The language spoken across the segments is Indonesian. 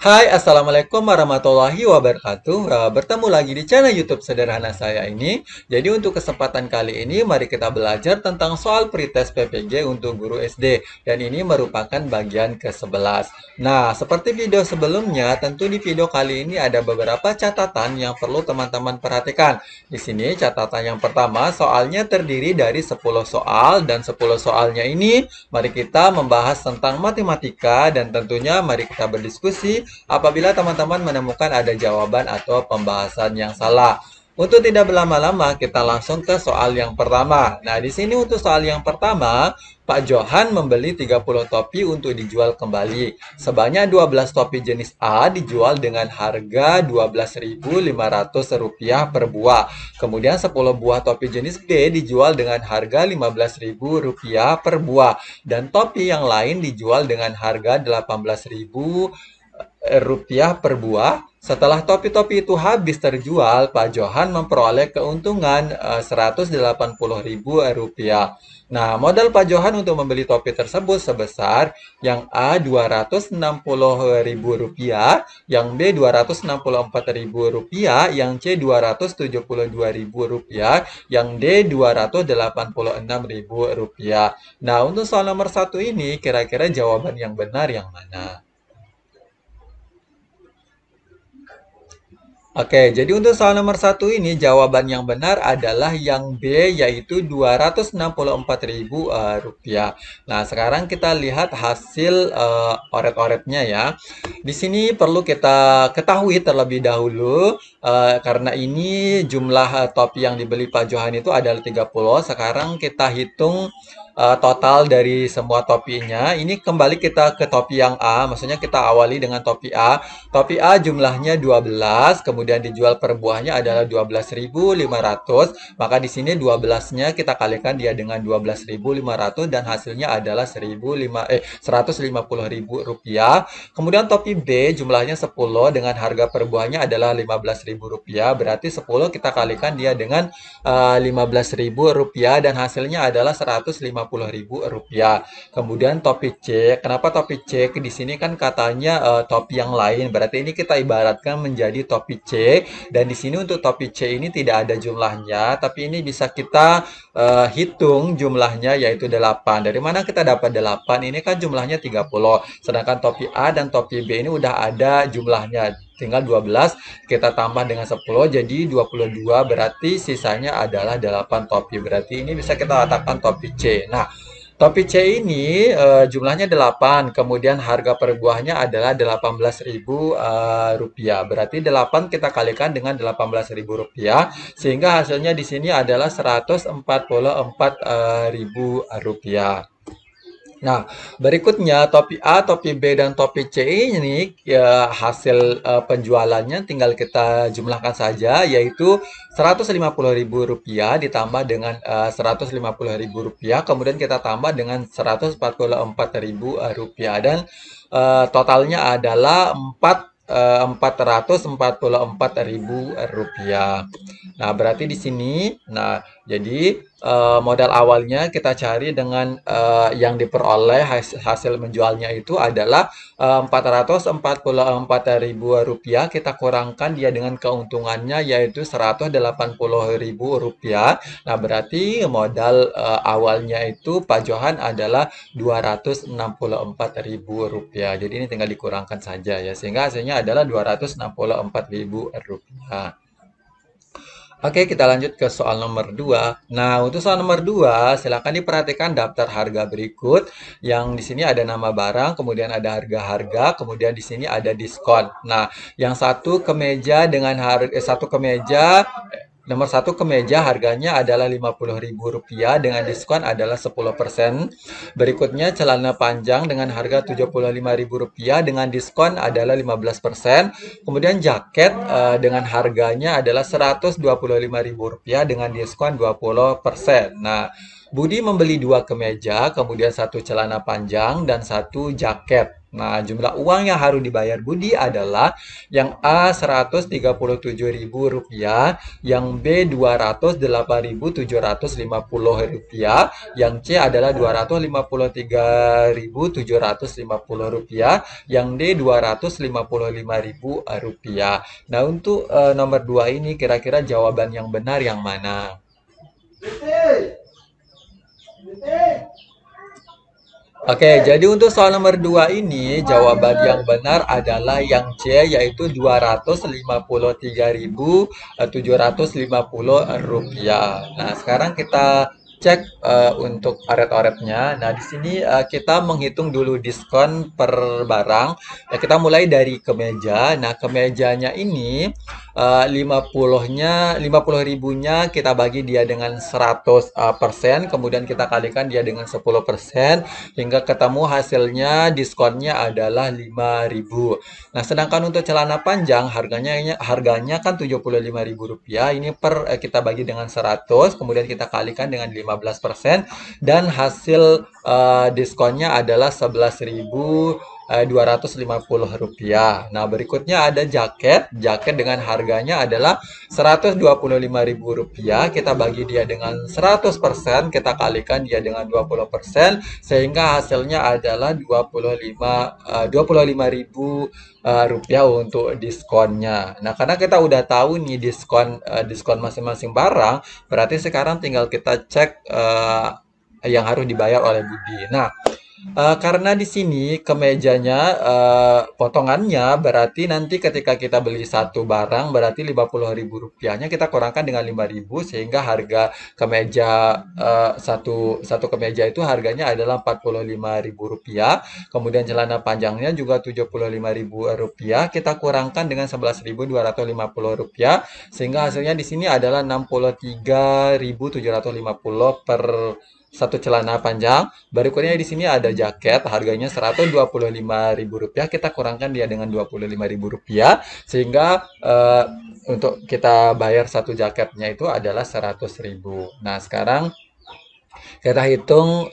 Hai, Assalamualaikum warahmatullahi wabarakatuh. Bertemu lagi di channel YouTube sederhana saya ini. Jadi untuk kesempatan kali ini, mari kita belajar tentang soal pretest PPG untuk guru SD. Dan ini merupakan bagian ke-11. Nah, seperti video sebelumnya, tentu di video kali ini ada beberapa catatan yang perlu teman-teman perhatikan. Di sini catatan yang pertama, soalnya terdiri dari 10 soal. Dan 10 soalnya ini, mari kita membahas tentang matematika. Dan tentunya mari kita berdiskusi apabila teman-teman menemukan ada jawaban atau pembahasan yang salah. Untuk tidak berlama-lama, kita langsung ke soal yang pertama. Nah, di sini untuk soal yang pertama, Pak Johan membeli 30 topi untuk dijual kembali. Sebanyak 12 topi jenis A dijual dengan harga Rp12.500 per buah. Kemudian 10 buah topi jenis B dijual dengan harga Rp15.000 per buah. Dan topi yang lain dijual dengan harga Rp18.000 per buah. Setelah topi-topi itu habis terjual, Pak Johan memperoleh keuntungan Rp180.000. Nah, modal Pak Johan untuk membeli topi tersebut sebesar yang A Rp260.000, yang B Rp264.000, yang C Rp272.000, yang D Rp286.000. Nah, untuk soal nomor satu ini, kira-kira jawaban yang benar yang mana? Oke, jadi untuk soal nomor satu ini jawaban yang benar adalah yang B, yaitu Rp264.000. Nah, sekarang kita lihat hasil oret-oretnya ya. Di sini perlu kita ketahui terlebih dahulu karena ini jumlah topi yang dibeli Pak Johan itu adalah 30. Sekarang kita hitung total dari semua topinya. Ini kembali kita ke topi yang A, maksudnya kita awali dengan topi A. Topi A jumlahnya 12, kemudian dijual per buahnya adalah 12.500. Maka di sini 12-nya kita kalikan dia dengan 12.500 dan hasilnya adalah Rp150.000. Kemudian topi B jumlahnya 10 dengan harga per buahnya adalah Rp15.000. Berarti 10 kita kalikan dia dengan Rp15.000 dan hasilnya adalah Rp150.000. Kemudian topi C, kenapa topi C? Di sini kan katanya topi yang lain. Berarti ini kita ibaratkan menjadi topi C. Dan di sini untuk topi C ini tidak ada jumlahnya, tapi ini bisa kita hitung jumlahnya yaitu 8. Dari mana kita dapat 8? Ini kan jumlahnya 30. Sedangkan topi A dan topi B ini udah ada jumlahnya. Tinggal 12 kita tambah dengan 10 jadi 22, berarti sisanya adalah 8 topi. Berarti ini bisa kita katakan topi C. Nah, topi C ini jumlahnya 8, kemudian harga per buahnya adalah Rp18.000. Berarti 8 kita kalikan dengan Rp18.000 sehingga hasilnya di sini adalah Rp144.000. Nah, berikutnya topi A, topi B, dan topi C ini ya, hasil penjualannya tinggal kita jumlahkan saja, yaitu Rp150.000 ditambah dengan Rp150.000, kemudian kita tambah dengan Rp144.000 dan totalnya adalah Rp444.000. Nah, berarti di sini, nah, jadi modal awalnya kita cari dengan yang diperoleh hasil menjualnya itu adalah Rp444.000. Kita kurangkan dia dengan keuntungannya yaitu Rp180.000. Nah, berarti modal awalnya itu Pak Johan adalah Rp264.000. Jadi ini tinggal dikurangkan saja ya, sehingga hasilnya adalah Rp264.000. Oke, kita lanjut ke soal nomor 2. Nah, untuk soal nomor 2, silakan diperhatikan daftar harga berikut. Yang di sini ada nama barang, kemudian ada harga-harga, kemudian di sini ada diskon. Nah, yang satu kemeja dengan harga satu kemeja nomor satu kemeja harganya adalah Rp50.000 dengan diskon adalah 10%. Berikutnya celana panjang dengan harga Rp75.000 dengan diskon adalah 15%. Kemudian jaket dengan harganya adalah Rp125.000 dengan diskon 20%. Nah, Budi membeli 2 kemeja, kemudian 1 celana panjang dan 1 jaket. Nah, jumlah uang yang harus dibayar Budi adalah yang A Rp137.000, yang B Rp208.750, yang C adalah Rp253.750, yang D Rp255.000. Nah, untuk nomor 2 ini kira-kira jawaban yang benar yang mana? Oke, jadi untuk soal nomor 2 ini, jawaban yang benar adalah yang C, yaitu Rp253.750. Nah, sekarang kita cek untuk oret-oretnya. Nah, di sini kita menghitung dulu diskon per barang. Ya, kita mulai dari kemeja. Nah, kemejanya ini 50 ribunya kita bagi dia dengan 100%, kemudian kita kalikan dia dengan 10%, hingga ketemu hasilnya diskonnya adalah 5.000. Nah, sedangkan untuk celana panjang harganya kan Rp75.000. Ini kita bagi dengan 100, kemudian kita kalikan dengan 15%, dan hasil diskonnya adalah Rp11.250. Nah, berikutnya ada jaket. Jaket dengan harganya adalah Rp125.000. Kita bagi dia dengan 100%, kita kalikan dia dengan 20%, sehingga hasilnya adalah Rp25.000 untuk diskonnya. Nah, karena kita udah tahu nih diskon masing-masing barang, berarti sekarang tinggal kita cek yang harus dibayar oleh Budi. Nah, karena di sini kemejanya potongannya berarti nanti ketika kita beli satu barang berarti Rp50.000-nya kita kurangkan dengan 5.000, sehingga harga kemeja satu kemeja itu harganya adalah Rp45.000. Kemudian celana panjangnya juga Rp75.000, kita kurangkan dengan Rp11.250, sehingga hasilnya di sini adalah Rp63.750 per satu celana panjang. Berikutnya di sini ada jaket, harganya Rp125.000. Kita kurangkan dia dengan Rp25.000, sehingga untuk kita bayar satu jaketnya itu adalah 100.000. Nah, sekarang kita hitung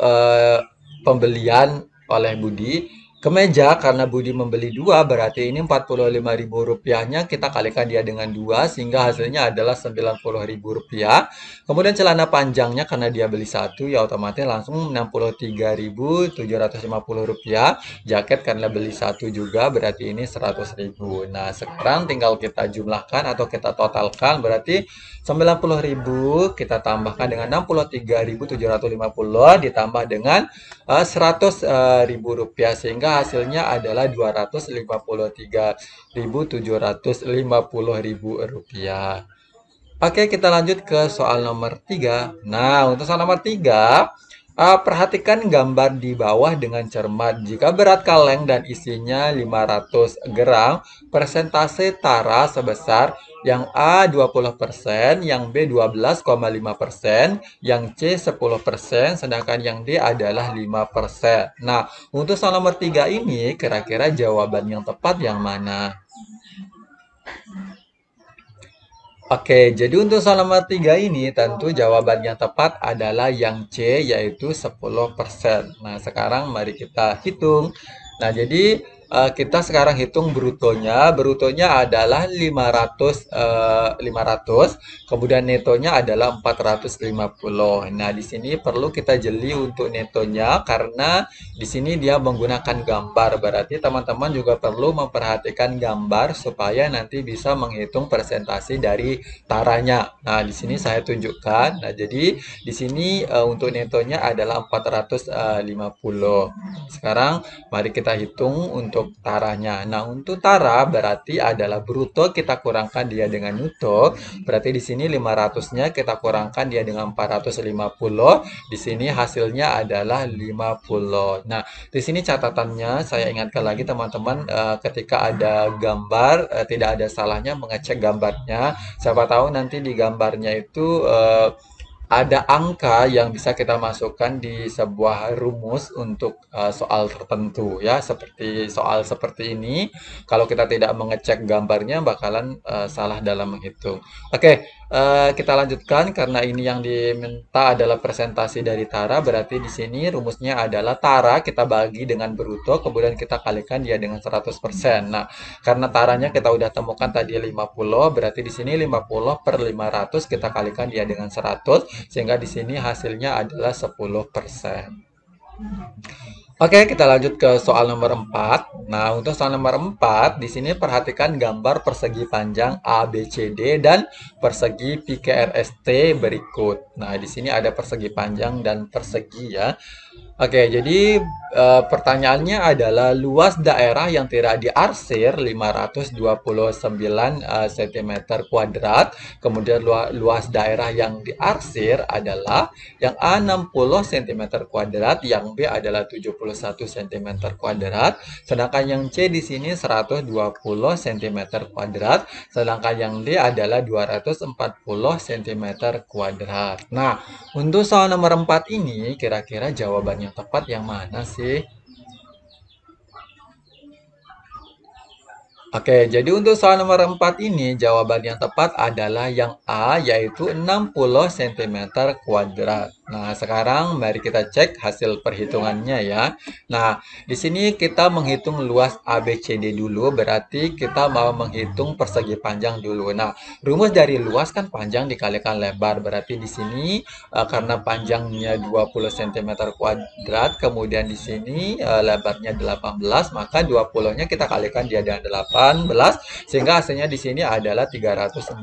pembelian oleh Budi. Kemeja, karena Budi membeli dua, berarti ini Rp45.000-nya kita kalikan dia dengan 2, sehingga hasilnya adalah Rp90.000. Kemudian celana panjangnya, karena dia beli satu, ya otomatis langsung Rp63.750. Jaket karena beli satu juga, berarti ini 100.000. Nah, sekarang tinggal kita jumlahkan atau kita totalkan, berarti 90.000 kita tambahkan dengan Rp63.750 ditambah dengan Rp100.000, sehingga hasilnya adalah Rp253.750. Oke, kita lanjut ke soal nomor 3. Nah, untuk soal nomor 3, perhatikan gambar di bawah dengan cermat. Jika berat kaleng dan isinya 500 gram, persentase tara sebesar yang A 20%, yang B 12,5%, yang C 10%, sedangkan yang D adalah 5%. Nah, untuk soal nomor 3 ini, kira-kira jawaban yang tepat yang mana? Oke, jadi untuk soal nomor 3 ini tentu jawaban yang tepat adalah yang C, yaitu 10%. Nah, sekarang mari kita hitung. Nah, jadi kita sekarang hitung brutonya. Brutonya adalah 500, kemudian netonya adalah 450. Nah, di sini perlu kita jeli untuk netonya karena di sini dia menggunakan gambar. Berarti teman-teman juga perlu memperhatikan gambar supaya nanti bisa menghitung presentasi dari taranya. Nah, di sini saya tunjukkan. Nah, jadi di sini untuk netonya adalah 450. Sekarang mari kita hitung untuk taranya. Nah, untuk tara berarti adalah bruto kita kurangkan dia dengan neto. Berarti di sini 500-nya kita kurangkan dia dengan 450. Di sini hasilnya adalah 50. Nah, di sini catatannya saya ingatkan lagi teman-teman, ketika ada gambar tidak ada salahnya mengecek gambarnya. Siapa tahu nanti di gambarnya itu ada angka yang bisa kita masukkan di sebuah rumus untuk soal tertentu ya, seperti soal seperti ini. Kalau kita tidak mengecek gambarnya bakalan salah dalam menghitung. Oke, Kita lanjutkan karena ini yang diminta adalah presentasi dari Tara, berarti di sini rumusnya adalah Tara kita bagi dengan bruto, kemudian kita kalikan dia dengan 100%. Nah, karena Taranya kita udah temukan tadi 50, berarti di sini 50 per 500 kita kalikan dia dengan 100, sehingga di sini hasilnya adalah 10%. Oke, kita lanjut ke soal nomor 4. Nah, untuk soal nomor 4, di sini perhatikan gambar persegi panjang ABCD dan persegi PQRST berikut. Nah, di sini ada persegi panjang dan persegi ya. Oke, jadi pertanyaannya adalah luas daerah yang tidak diarsir 529 cm kuadrat. Kemudian luas daerah yang diarsir adalah yang A 60 cm kuadrat, yang B adalah 71 cm kuadrat. Sedangkan yang C di sini 120 cm kuadrat, sedangkan yang D adalah 240 cm kuadrat. Nah, untuk soal nomor 4 ini, kira-kira jawaban yang tepat yang mana sih? Oke, jadi untuk soal nomor 4 ini, jawaban yang tepat adalah yang A, yaitu 60 cm kuadrat. Nah, sekarang mari kita cek hasil perhitungannya ya. Nah, di sini kita menghitung luas ABCD dulu, berarti kita mau menghitung persegi panjang dulu. Nah, rumus dari luas kan panjang dikalikan lebar, berarti di sini karena panjangnya 20 cm kuadrat, kemudian di sini lebarnya 18, maka 20-nya kita kalikan dia dengan 18, sehingga hasilnya di sini adalah 360.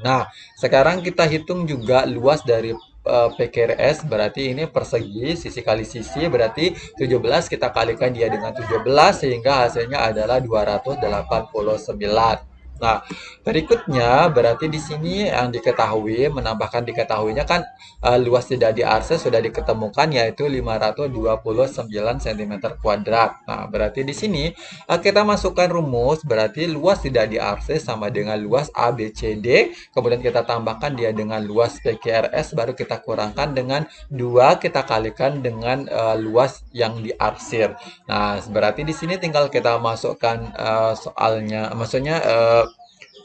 Nah, sekarang kita hitung juga luas dari PQRS, berarti ini persegi, sisi kali sisi, berarti 17 kita kalikan dia dengan 17, sehingga hasilnya adalah 289. Nah, berikutnya berarti di sini yang diketahui, menambahkan diketahuinya kan luas tidak diakses sudah diketemukan yaitu 529 cm kuadrat. Nah, berarti di sini kita masukkan rumus, berarti luas tidak diakses sama dengan luas ABCD, kemudian kita tambahkan dia dengan luas PQRS, baru kita kurangkan dengan 2, kita kalikan dengan luas yang diarsir. Nah, berarti di sini tinggal kita masukkan soalnya, maksudnya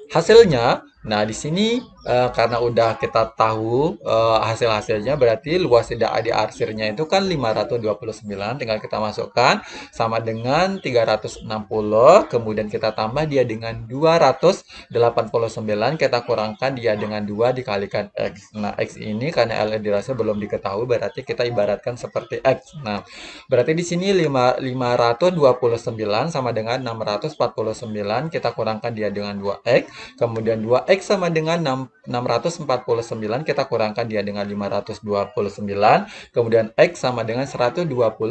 hasilnya. Nah, di sini karena udah kita tahu hasil-hasilnya, berarti luas tidak diarsirnya itu kan 529, tinggal kita masukkan sama dengan 360, kemudian kita tambah dia dengan 289, kita kurangkan dia dengan 2 dikalikan X. Nah, X ini karena L dirasa belum diketahui, berarti kita ibaratkan seperti X. Nah, berarti di sini 529 sama dengan 649, kita kurangkan dia dengan 2X. Kemudian 2X sama dengan 649, kita kurangkan dia dengan 529. Kemudian X sama dengan 120,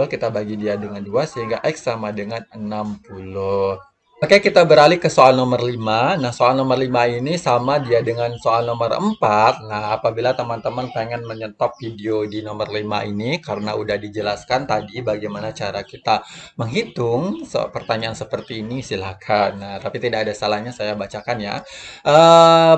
kita bagi dia dengan 2, sehingga X sama dengan 60. Oke, kita beralih ke soal nomor 5. Nah, soal nomor 5 ini sama dia dengan soal nomor 4. Nah, apabila teman-teman pengen menyetop video di nomor 5 ini, karena udah dijelaskan tadi bagaimana cara kita menghitung pertanyaan seperti ini, silakan. Nah, tapi tidak ada salahnya saya bacakan ya.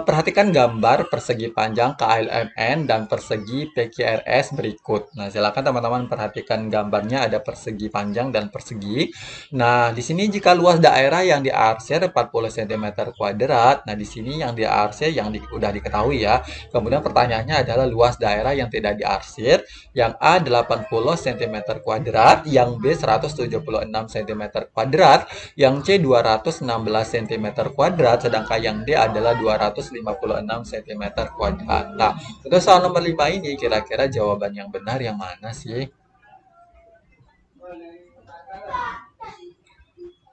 Perhatikan gambar persegi panjang KLMN dan persegi PQRS berikut. Nah, silakan teman-teman perhatikan gambarnya, ada persegi panjang dan persegi. Nah, di sini jika luas daerah yang diarsir 40 cm kuadrat. Nah, di sini yang diarsir yang udah diketahui ya. Kemudian pertanyaannya adalah luas daerah yang tidak diarsir. Yang A 80 cm kuadrat, yang B 176 cm kuadrat, yang C 216 cm kuadrat, sedangkan yang D adalah 256 cm kuadrat. Nah, untuk soal nomor 5 ini kira-kira jawaban yang benar yang mana sih?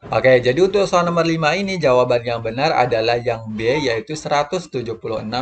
Oke, jadi untuk soal nomor 5 ini jawaban yang benar adalah yang B, yaitu 176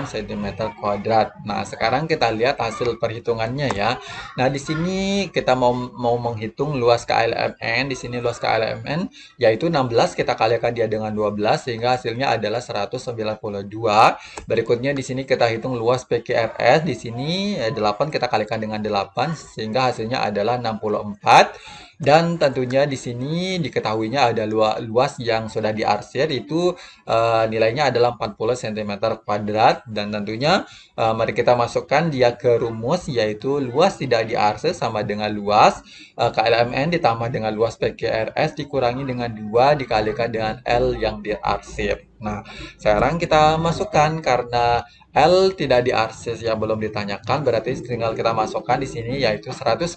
cm kuadrat. Nah, sekarang kita lihat hasil perhitungannya ya. Nah, di sini kita mau menghitung luas KLMN. Di sini luas KLMN yaitu 16, kita kalikan dia dengan 12 sehingga hasilnya adalah 192. Berikutnya di sini kita hitung luas PQRS. Di sini 8 kita kalikan dengan 8 sehingga hasilnya adalah 64. Dan tentunya di sini diketahuinya ada luas yang sudah diarsir itu nilainya adalah 40 cm kuadrat, dan tentunya mari kita masukkan dia ke rumus, yaitu luas tidak diarsir sama dengan luas KLMN ditambah dengan luas PQRS dikurangi dengan 2 dikalikan dengan L yang diarsir. Nah, sekarang kita masukkan karena L tidak diakses yang belum ditanyakan, berarti tinggal kita masukkan di sini yaitu 192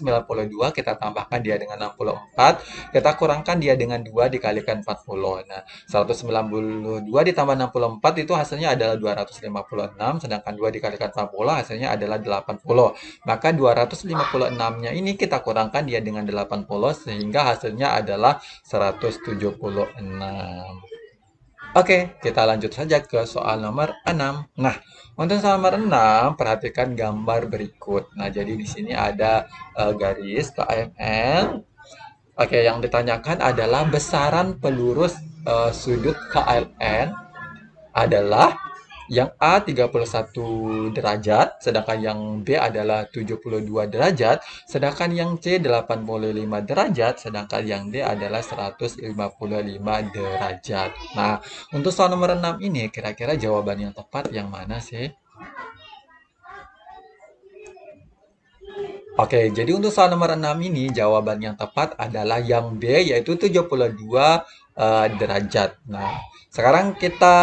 kita tambahkan dia dengan 64, kita kurangkan dia dengan 2 dikalikan 40. Nah, 192 ditambah 64 itu hasilnya adalah 256, sedangkan 2 dikalikan 40 hasilnya adalah 80. Maka 256-nya ini kita kurangkan dia dengan 80 sehingga hasilnya adalah 176. Oke, kita lanjut saja ke soal nomor 6. Nah, untuk soal nomor 6, perhatikan gambar berikut. Nah, jadi di sini ada garis KML. Oke, yang ditanyakan adalah besaran pelurus sudut KLN adalah yang A 31 derajat, sedangkan yang B adalah 72 derajat, sedangkan yang C 85 derajat, sedangkan yang D adalah 155 derajat. Nah, untuk soal nomor 6 ini, kira-kira jawaban yang tepat yang mana sih? Oke, jadi untuk soal nomor 6 ini, jawaban yang tepat adalah yang B, yaitu 72 derajat. Nah, sekarang kita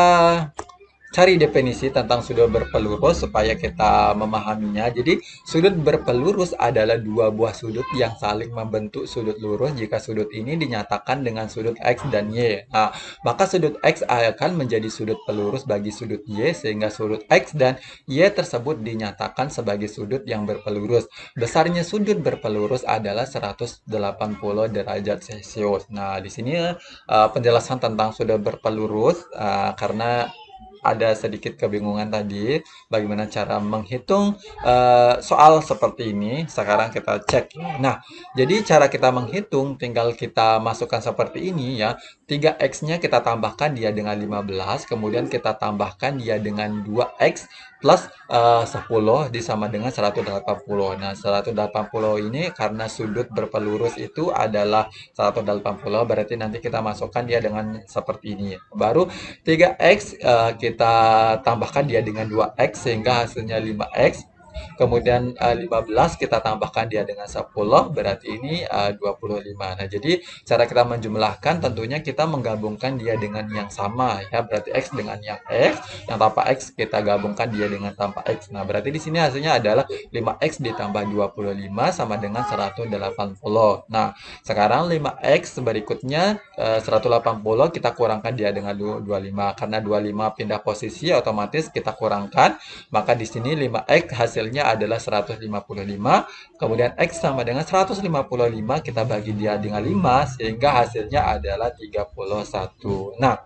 cari definisi tentang sudut berpelurus supaya kita memahaminya. Jadi, sudut berpelurus adalah dua buah sudut yang saling membentuk sudut lurus jika sudut ini dinyatakan dengan sudut X dan Y. Nah, maka sudut X akan menjadi sudut pelurus bagi sudut Y sehingga sudut X dan Y tersebut dinyatakan sebagai sudut yang berpelurus. Besarnya sudut berpelurus adalah 180 derajat Celcius. Nah, di sini penjelasan tentang sudut berpelurus karena ada sedikit kebingungan tadi bagaimana cara menghitung soal seperti ini. Sekarang kita cek. Nah, jadi cara kita menghitung tinggal kita masukkan seperti ini ya. 3x-nya kita tambahkan dia dengan 15, kemudian kita tambahkan dia dengan 2x plus 10 disama dengan 180. Nah, 180 ini karena sudut berpelurus itu adalah 180, berarti nanti kita masukkan dia dengan seperti ini. Baru 3x kita tambahkan dia dengan 2x sehingga hasilnya 5x. Kemudian 15 kita tambahkan dia dengan 10, berarti ini 25. Nah, jadi cara kita menjumlahkan tentunya kita menggabungkan dia dengan yang sama ya, berarti X dengan yang X, yang tanpa X kita gabungkan dia dengan tanpa X. Nah, berarti di sini hasilnya adalah 5X ditambah 25 sama dengan 180. Nah, sekarang 5X berikutnya 180 kita kurangkan dia dengan 25. Karena 25 pindah posisi otomatis kita kurangkan, maka di sini 5X hasilnya adalah 155. Kemudian X sama dengan 155 kita bagi dia dengan 5 sehingga hasilnya adalah 31. Nah,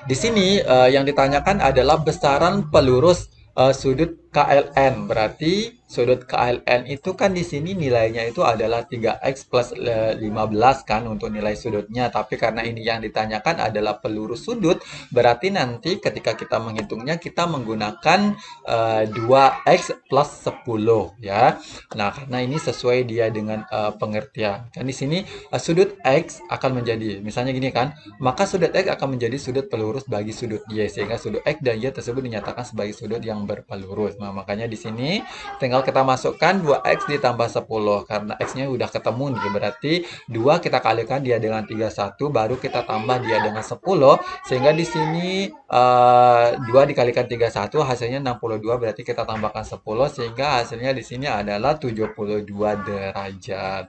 di sini yang ditanyakan adalah besaran pelurus sudut KLN. Berarti sudut KLN itu kan di sini nilainya itu adalah 3x plus 15 kan untuk nilai sudutnya. Tapi karena ini yang ditanyakan adalah pelurus sudut, berarti nanti ketika kita menghitungnya kita menggunakan 2x plus 10 ya. Nah, karena ini sesuai dia dengan pengertian. Kan di sini sudut X akan menjadi misalnya gini kan, maka sudut X akan menjadi sudut pelurus bagi sudut Y sehingga sudut X dan Y tersebut dinyatakan sebagai sudut yang berpelurus. Nah, makanya di sini tinggal kita masukkan 2x ditambah 10 karena x-nya udah ketemu nih, berarti 2 kita kalikan dia dengan 31 baru kita tambah dia dengan 10 sehingga di sini 2 dikalikan 31 hasilnya 62, berarti kita tambahkan 10 sehingga hasilnya di sini adalah 72 derajat.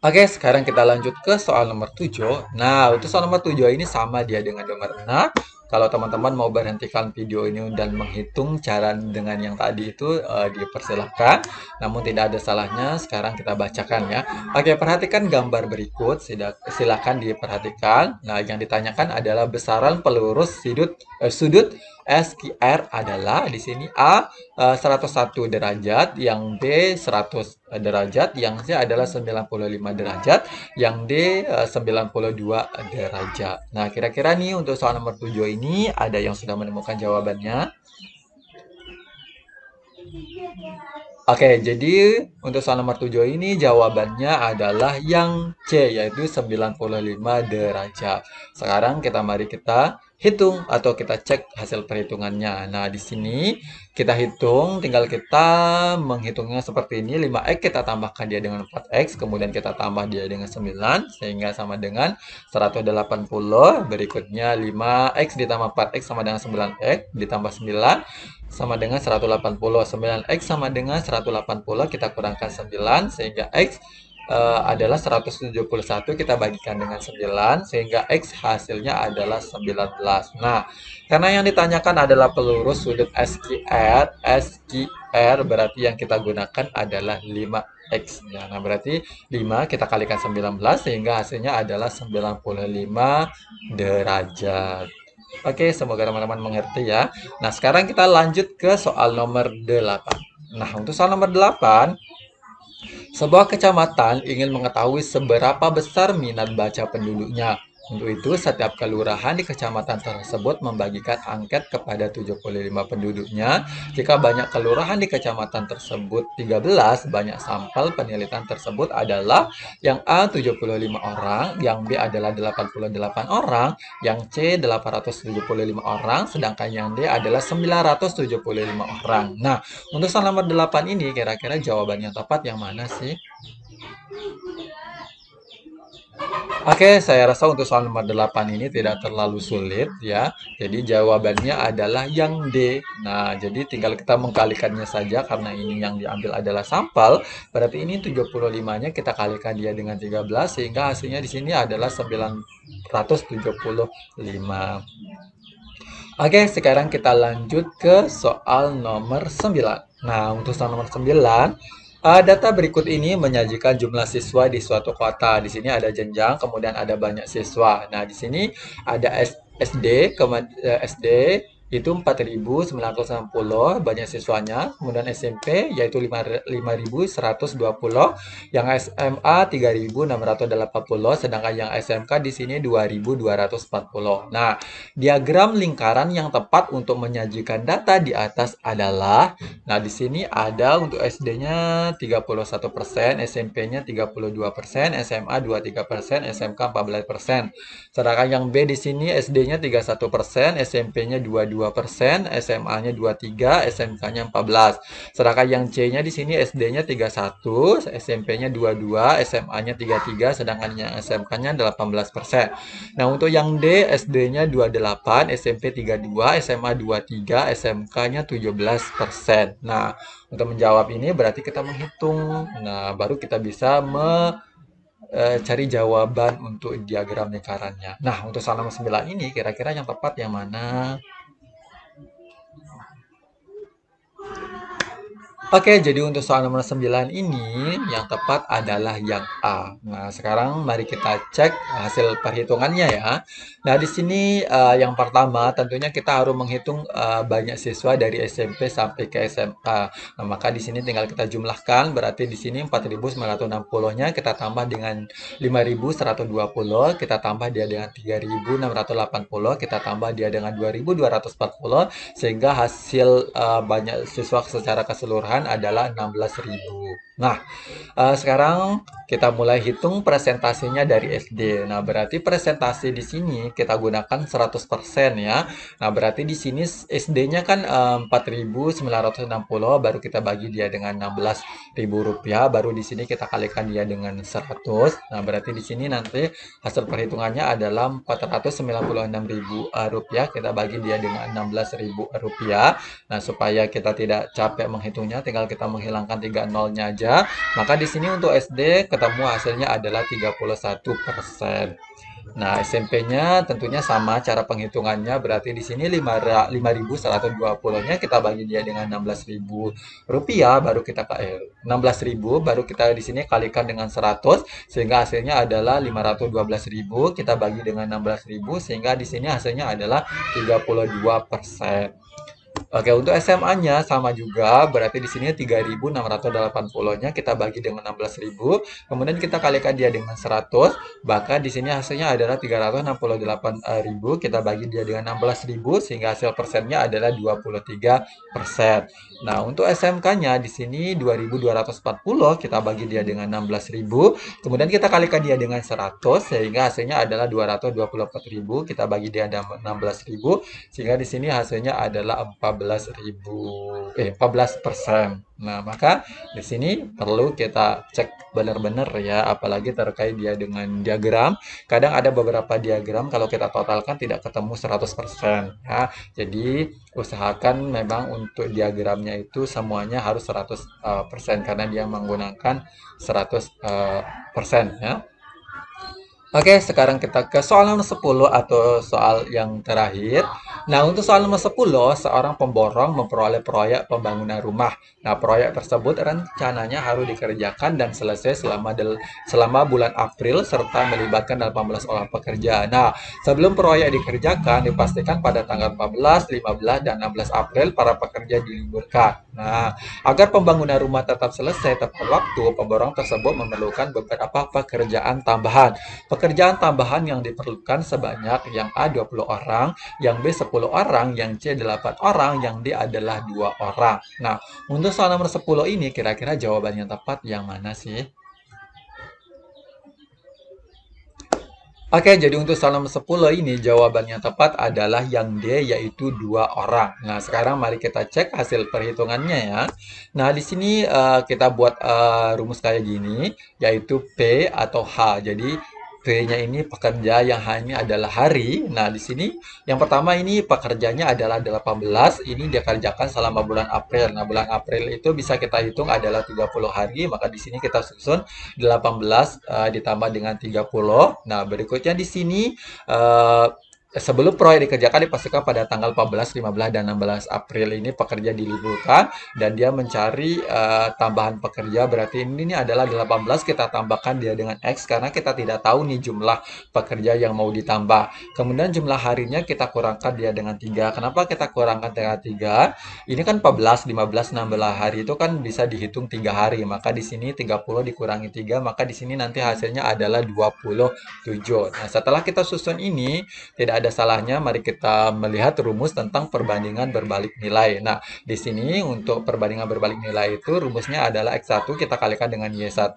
Oke, sekarang kita lanjut ke soal nomor 7. Nah, untuk soal nomor 7 ini sama dia dengan nomor 6. Kalau teman-teman mau berhentikan video ini dan menghitung cara dengan yang tadi itu dipersilahkan. Namun tidak ada salahnya, sekarang kita bacakan ya. Oke, perhatikan gambar berikut. Silakan diperhatikan. Nah, yang ditanyakan adalah besaran pelurus sudut SQR adalah di sini A 101 derajat, yang B 100 derajat, yang C adalah 95 derajat, yang D 92 derajat. Nah, kira-kira nih untuk soal nomor 7 ini ada yang sudah menemukan jawabannya? Oke, jadi untuk soal nomor 7 ini jawabannya adalah yang C, yaitu 95 derajat. Sekarang mari kita hitung atau kita cek hasil perhitungannya. Nah, di sini kita hitung, tinggal kita menghitungnya seperti ini. 5x kita tambahkan dia dengan 4x, kemudian kita tambah dia dengan 9, sehingga sama dengan 180. Berikutnya 5x ditambah 4x sama dengan 9x, ditambah 9 sama dengan 180. 9x sama dengan 180, kita kurangkan 9, sehingga x adalah 171, kita bagikan dengan 9 sehingga X hasilnya adalah 19. Nah, karena yang ditanyakan adalah pelurus sudut SQR berarti yang kita gunakan adalah 5X. Ya, nah, berarti 5 kita kalikan 19 sehingga hasilnya adalah 95 derajat. Oke, semoga teman-teman mengerti ya. Nah, sekarang kita lanjut ke soal nomor 8. Nah, untuk soal nomor 8, sebuah kecamatan ingin mengetahui seberapa besar minat baca penduduknya. Untuk itu, setiap kelurahan di kecamatan tersebut membagikan angket kepada 75 penduduknya. Jika banyak kelurahan di kecamatan tersebut 13, banyak sampel penelitian tersebut adalah yang A 75 orang, yang B adalah 88 orang, yang C 875 orang, sedangkan yang D adalah 975 orang. Nah, untuk soal nomor 8 ini, kira-kira jawaban yang tepat yang mana sih? Oke, saya rasa untuk soal nomor 8 ini tidak terlalu sulit ya. Jadi jawabannya adalah yang D. Nah, jadi tinggal kita mengkalikannya saja karena ini yang diambil adalah sampel. Berarti ini 75-nya kita kalikan dia dengan 13 sehingga hasilnya di sini adalah 975. Oke, sekarang kita lanjut ke soal nomor 9. Nah, untuk soal nomor 9, data berikut ini menyajikan jumlah siswa di suatu kota. Di sini ada jenjang, kemudian ada banyak siswa. Nah, di sini ada SD, SD itu 4.960 banyak siswanya. Kemudian SMP yaitu 5.120, yang SMA 3.680, sedangkan yang SMK di sini 2.240. Nah, diagram lingkaran yang tepat untuk menyajikan data di atas adalah, nah di sini ada untuk SD-nya 31%, SMP-nya 32%, SMA 23%, SMK 14%. Sedangkan yang B di sini SD-nya 31%, SMP-nya 22%, SMA-nya 23%, SMK-nya 14%. Sedangkan yang C-nya di sini SD-nya 31, SMP-nya 22, SMA-nya 33, sedangkan yang SMK-nya 18%. Nah, untuk yang D, SD-nya 28, SMP 32, SMA 23, SMK-nya 17%. Nah, untuk menjawab ini berarti kita menghitung. Nah, baru kita bisa cari jawaban untuk diagram lingkarannya. Nah, untuk soal nomor 9 ini kira-kira yang tepat yang mana? Oke, jadi untuk soal nomor 9 ini yang tepat adalah yang A. Nah, sekarang mari kita cek hasil perhitungannya ya. Nah, di sini yang pertama tentunya kita harus menghitung banyak siswa dari SMP sampai ke SMA. Nah, maka di sini tinggal kita jumlahkan, berarti di sini 4.960-nya kita tambah dengan 5.120, kita tambah dia dengan 3.680, kita tambah dia dengan 2.240, sehingga hasil banyak siswa secara keseluruhan adalah 16.000. Nah, sekarang kita mulai hitung presentasinya dari SD. Nah, berarti presentasi di sini kita gunakan 100% ya. Nah, berarti di sini SD-nya kan 4.960, baru kita bagi dia dengan 16.000 rupiah, baru di sini kita kalikan dia dengan 100. Nah, berarti di sini nanti hasil perhitungannya adalah 496.000 rupiah, kita bagi dia dengan 16.000 rupiah. Nah, supaya kita tidak capek menghitungnya, tinggal kita menghilangkan 3 nolnya aja. Maka di sini untuk SD ketemu hasilnya adalah 31%. Nah, SMP-nya tentunya sama cara penghitungannya, berarti di sini 5.120-nya kita bagi dia dengan 16.000 rupiah, baru kita 16.000, baru kita di sini kalikan dengan 100 sehingga hasilnya adalah 512.000, kita bagi dengan 16.000 sehingga di sini hasilnya adalah 32%. Oke, untuk SMA-nya sama juga, berarti di sini 3.680-nya kita bagi dengan 16.000, kemudian kita kalikan dia dengan 100, maka di sini hasilnya adalah 368.000, kita bagi dia dengan 16.000, sehingga hasil persennya adalah 23%. Nah, untuk SMK-nya di sini 2.240, kita bagi dia dengan 16.000, kemudian kita kalikan dia dengan 100, sehingga hasilnya adalah 224.000, kita bagi dia dengan 16.000, sehingga di sini hasilnya adalah 14%. Nah, maka di sini perlu kita cek benar-benar ya, apalagi terkait dia dengan diagram. Kadang ada beberapa diagram kalau kita totalkan tidak ketemu 100% ya. Jadi, usahakan memang untuk diagramnya itu semuanya harus 100% karena dia menggunakan 100% ya. Oke, sekarang kita ke soal nomor 10 atau soal yang terakhir. Nah, untuk soal nomor 10, seorang pemborong memperoleh proyek pembangunan rumah. Nah, proyek tersebut rencananya harus dikerjakan dan selesai selama bulan April serta melibatkan 18 orang pekerja. Nah, sebelum proyek dikerjakan, dipastikan pada tanggal 14, 15, dan 16 April para pekerja diliburkan. Nah, agar pembangunan rumah tetap selesai tepat waktu, pemborong tersebut memerlukan beberapa pekerjaan tambahan. Pekerjaan tambahan yang diperlukan sebanyak yang A 20 orang, yang B 10 orang, yang C 8 orang, yang D adalah 2 orang. Nah, untuk soal nomor 10 ini kira-kira jawaban yang tepat yang mana sih? Oke, jadi untuk soal nomor 10 ini jawaban yang tepat adalah yang D yaitu 2 orang. Nah, sekarang mari kita cek hasil perhitungannya ya. Nah, di sini kita buat rumus kayak gini yaitu P atau H. Jadi P-nya ini pekerja yang hanya adalah hari. Nah, di sini yang pertama ini pekerjanya adalah 18. Ini dia kerjakan selama bulan April. Nah, bulan April itu bisa kita hitung adalah 30 hari, maka di sini kita susun 18 ditambah dengan 30. Nah, berikutnya di sini eh, sebelum proyek dikerjakan dipastikan pada tanggal 14, 15, dan 16 April ini pekerja diliburkan dan dia mencari tambahan pekerja. Berarti ini adalah 18, kita tambahkan dia dengan X karena kita tidak tahu nih jumlah pekerja yang mau ditambah. Kemudian jumlah harinya kita kurangkan dia dengan 3. Kenapa kita kurangkan dengan 3? Ini kan 14, 15, 16 hari itu kan bisa dihitung 3 hari. Maka di sini 30 dikurangi 3, maka di sini nanti hasilnya adalah 27. Nah, setelah kita susun ini, tidak ada salahnya mari kita melihat rumus tentang perbandingan berbalik nilai. Nah, di sini untuk perbandingan berbalik nilai itu rumusnya adalah X1 kita kalikan dengan Y1,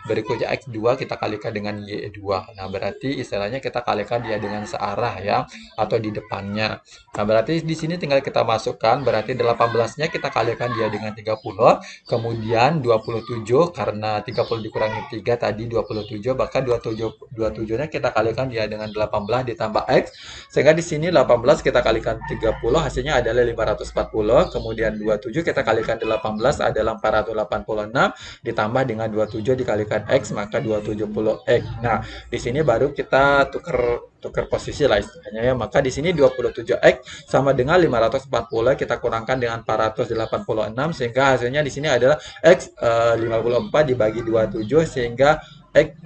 berikutnya X2 kita kalikan dengan Y2. Nah, berarti istilahnya kita kalikan dia dengan searah ya, atau di depannya. Nah, berarti di sini tinggal kita masukkan, berarti 18-nya kita kalikan dia dengan 30, kemudian 27 karena 30 dikurangi 3 tadi 27, bahkan 27-nya kita kalikan dia dengan 18 ditambah X, sehingga di sini 18 kita kalikan 30 hasilnya adalah 540, kemudian 27 kita kalikan 18 adalah 486, ditambah dengan 27 dikalikan X maka 270X. Nah, di sini baru kita tukar posisi lah istilahnya ya. Maka di sini 27X sama dengan 540 kita kurangkan dengan 486 sehingga hasilnya di sini adalah X 54 dibagi 27 sehingga X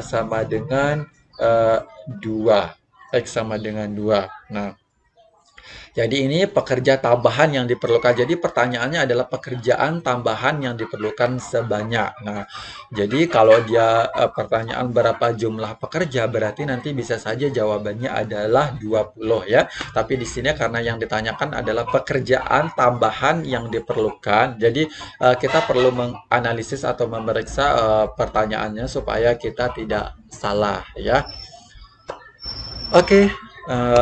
sama dengan 2. X sama dengan 2. Nah, jadi ini pekerja tambahan yang diperlukan. Jadi pertanyaannya adalah pekerjaan tambahan yang diperlukan sebanyak. Nah, jadi kalau dia pertanyaan berapa jumlah pekerja berarti nanti bisa saja jawabannya adalah 20 ya. Tapi di sini karena yang ditanyakan adalah pekerjaan tambahan yang diperlukan. Jadi kita perlu menganalisis atau memeriksa pertanyaannya supaya kita tidak salah ya. Oke,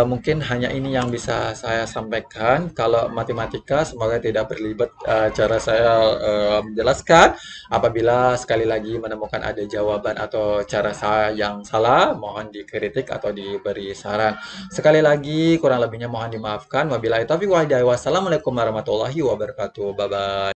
mungkin hanya ini yang bisa saya sampaikan. Kalau matematika, semoga tidak berlibat cara saya menjelaskan. Apabila sekali lagi menemukan ada jawaban atau cara saya yang salah, mohon dikritik atau diberi saran. Sekali lagi, kurang lebihnya mohon dimaafkan. Wabillahi taufiq wal hidayah. Wassalamualaikum warahmatullahi wabarakatuh. Bye-bye.